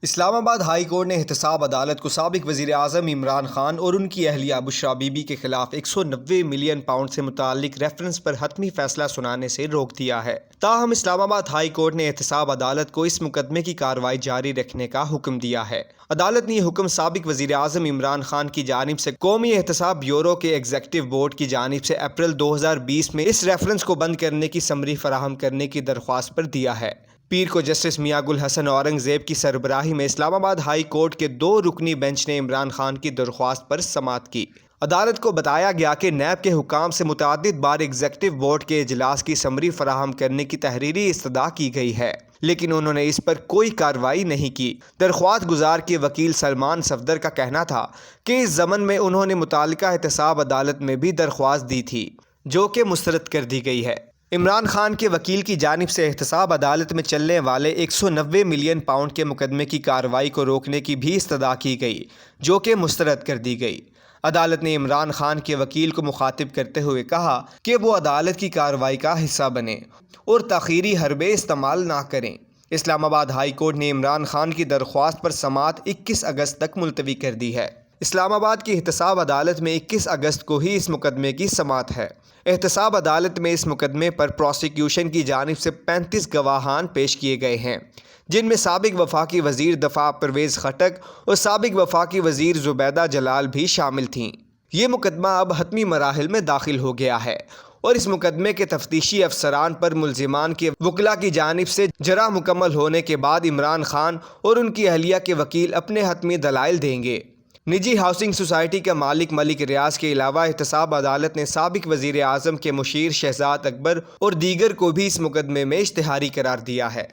اسلام آباد high court نے احتساب عدالت کو سابق وزیر اعظم عمران خان اور ان کی اہلیہ بشریٰ بی بی کے خلاف 190 ملین پاؤنڈ سے متعلق ریفرنس پر حتمی فیصلہ سنانے سے روک دیا ہے۔ تاہم اسلام آباد ہائی کورٹ نے احتساب عدالت کو اس مقدمے کی کارروائی جاری رکھنے کا حکم دیا ہے۔ عدالت نے یہ حکم سابق وزیر اعظم عمران خان کی جانب سے قومی احتساب بیورو کے ایگزیکٹو بورڈ کی جانب سے اپریل 2020 میں اس ریفرنس کو بند کرنے کی سمری فراہم کرنے کی درخواست پر دیا ہے۔ پیر کو جسٹس میاں گل حسن اورنگ زیب کی سربراہی میں اسلام آباد ہائی کورٹ کے 2 رکنی بینچ نے عمران خان کی درخواست پر سماعت کی۔ عدالت کو بتایا گیا کہ نیب کے حکام سے متعدد بار ایگزیکٹو بورڈ کے اجلاس کی سمری فراہم کرنے کی تحریری استدعا کی گئی ہے، لیکن انہوں نے اس پر کوئی کارروائی نہیں کی۔ درخواست گزار کے وکیل سلمان صفدر کا کہنا تھا کہ اس ضمن میں انہوں نے متعلقہ احتساب عدالت میں بھی درخواست دی تھی، جو کہ مسترد کر دی گئی ہے۔ عمران خان کے وکیل کی جانب سے احتساب عدالت میں چلنے والے 190 ملین پاؤنڈ کے مقدمے کی کارروائی کو روکنے کی بھی استدعا کی گئی، جو کہ مسترد کر دی گئی۔ عدالت نے عمران خان کے وکیل کو مخاطب کرتے ہوئے کہا کہ وہ عدالت کی کارروائی کا حصہ بنیں اور تاخیری حربے استعمال نہ کریں۔ اسلام آباد ہائی کورٹ نے عمران خان کی درخواست پر سماعت 21 اگست تک ملتوی کر دی ہے۔ اسلام آباد کی احتساب عدالت میں 21 اگست کو ہی اس مقدمے کی سماعت ہے۔ احتساب عدالت میں اس مقدمے پر پروسیکیوشن کی جانب سے 35 گواہان پیش کیے گئے ہیں، جن میں سابق وفاقی وزیر دفاع پرویز خٹک اور سابق وفاقی وزیر زبیدہ جلال بھی شامل تھیں۔ یہ مقدمہ اب حتمی مراحل میں داخل ہو گیا ہے اور اس مقدمے کے تفتیشی افسران پر ملزمان کے وکلاء کی جانب سے جرح مکمل ہونے کے بعد عمران خان اور ان کی اہلیہ کے وکیل اپنے حتمی دلائل دیں گے۔ نجی ہاؤسنگ سوسائٹی کا مالک ملک ریاض کے علاوہ احتساب عدالت نے سابق وزیر اعظم کے مشیر شہزاد اکبر اور دیگر کو بھی اس مقدمے میں اشتہاری قرار دیا ہے۔